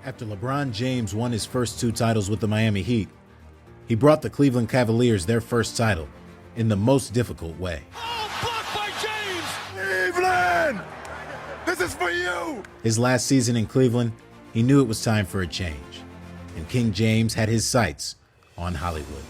After LeBron James won his first 2 titles with the Miami Heat, he brought the Cleveland Cavaliers their first title in the most difficult way. Oh, blocked by James! Cleveland! This is for you! His last season in Cleveland, he knew it was time for a change, and King James had his sights on Hollywood.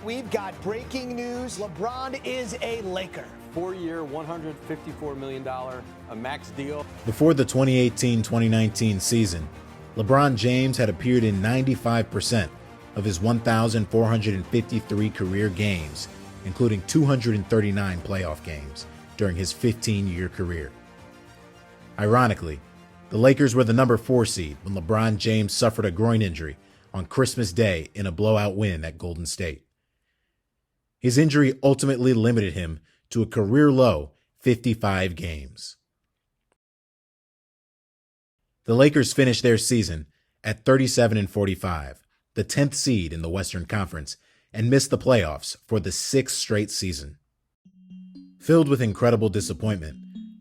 We've got breaking news. LeBron is a Laker. 4-year, $154 million, a max deal. Before the 2018-2019 season, LeBron James had appeared in 95% of his 1,453 career games, including 239 playoff games during his 15-year career. Ironically, the Lakers were the number 4 seed when LeBron James suffered a groin injury on Christmas Day in a blowout win at Golden State. His injury ultimately limited him to a career-low 55 games. The Lakers finished their season at 37-45, the 10th seed in the Western Conference, and missed the playoffs for the 6th straight season. Filled with incredible disappointment,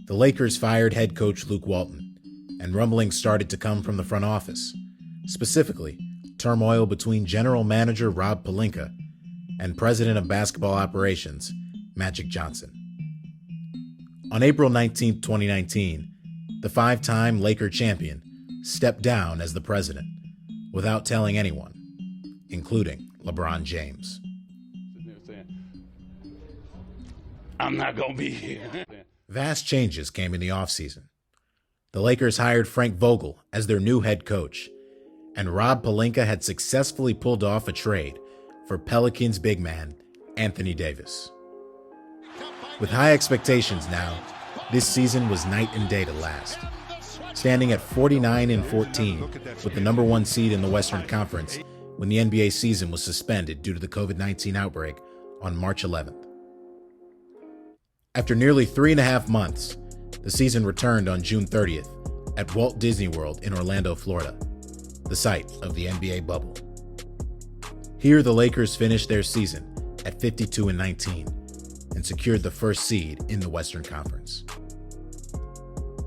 the Lakers fired head coach Luke Walton, and rumblings started to come from the front office, specifically turmoil between general manager Rob Pelinka and president of basketball operations Magic Johnson. On April 19, 2019, the 5-time Laker champion stepped down as the president without telling anyone, including LeBron James. I'm not going to be here. Vast changes came in the offseason. The Lakers hired Frank Vogel as their new head coach, and Rob Pelinka had successfully pulled off a trade for Pelicans big man Anthony Davis. With high expectations now, this season was night and day to last. Standing at 49-14 with the number 1 seed in the Western Conference when the NBA season was suspended due to the COVID-19 outbreak on March 11th. After nearly 3.5 months, the season returned on June 30th at Walt Disney World in Orlando, Florida, the site of the NBA bubble. Here, the Lakers finished their season at 52-19 and secured the first seed in the Western Conference.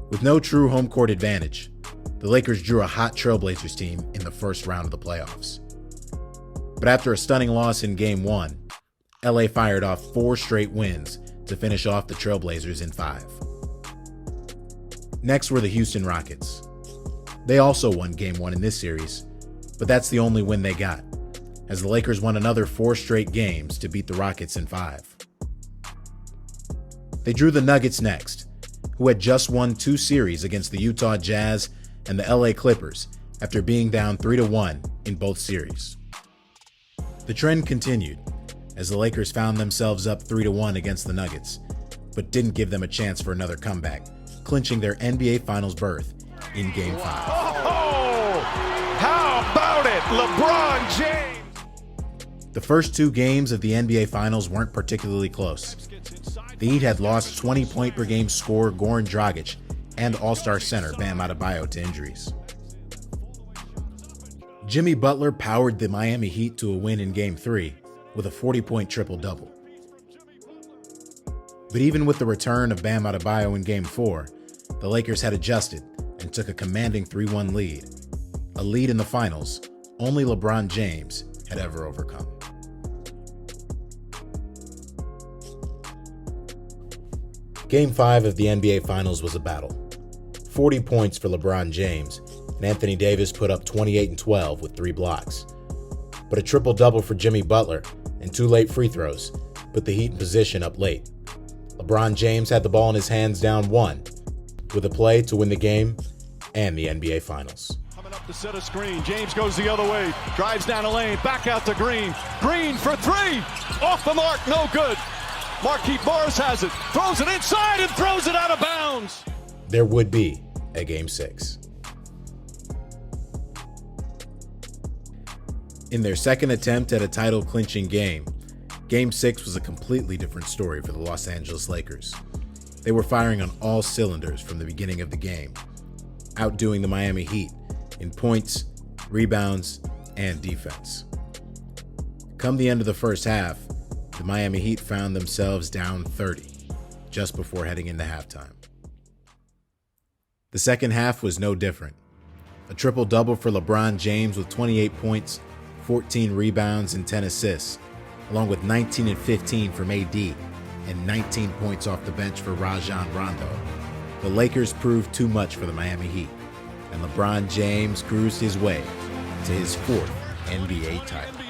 With no true home court advantage, the Lakers drew a hot Trailblazers team in the first round of the playoffs. But after a stunning loss in Game 1, LA fired off 4 straight wins to finish off the Trailblazers in 5. Next were the Houston Rockets. They also won Game 1 in this series, but that's the only win they got, as the Lakers won another 4 straight games to beat the Rockets in 5. They drew the Nuggets next, who had just won 2 series against the Utah Jazz and the LA Clippers after being down 3-1 in both series. The trend continued as the Lakers found themselves up 3-1 against the Nuggets, but didn't give them a chance for another comeback, clinching their NBA Finals berth in Game 5. Oh, how about it, LeBron James? The first 2 games of the NBA Finals weren't particularly close. The Heat had lost 20-point-per-game scorer Goran Dragic and All-Star center Bam Adebayo to injuries. Jimmy Butler powered the Miami Heat to a win in Game 3 with a 40-point triple-double. But even with the return of Bam Adebayo in Game 4, the Lakers had adjusted and took a commanding 3-1 lead, a lead in the finals only LeBron James had ever overcome. Game 5 of the NBA Finals was a battle. 40 points for LeBron James, and Anthony Davis put up 28 and 12 with 3 blocks. But a triple-double for Jimmy Butler and 2 late free throws put the Heat in position up late. LeBron James had the ball in his hands down 1, with a play to win the game and the NBA Finals. Coming up to set a screen, James goes the other way, drives down a lane, back out to Green. Green for 3, off the mark, no good. Markieff Morris has it, throws it inside and throws it out of bounds. There would be a Game 6. In their second attempt at a title-clinching game, Game 6 was a completely different story for the Los Angeles Lakers. They were firing on all cylinders from the beginning of the game, outdoing the Miami Heat in points, rebounds, and defense. Come the end of the first half, the Miami Heat found themselves down 30 just before heading into halftime. The second half was no different. A triple-double for LeBron James with 28 points, 14 rebounds, and 10 assists, along with 19 and 15 from AD and 19 points off the bench for Rajon Rondo. The Lakers proved too much for the Miami Heat, and LeBron James cruised his way to his 4th NBA title.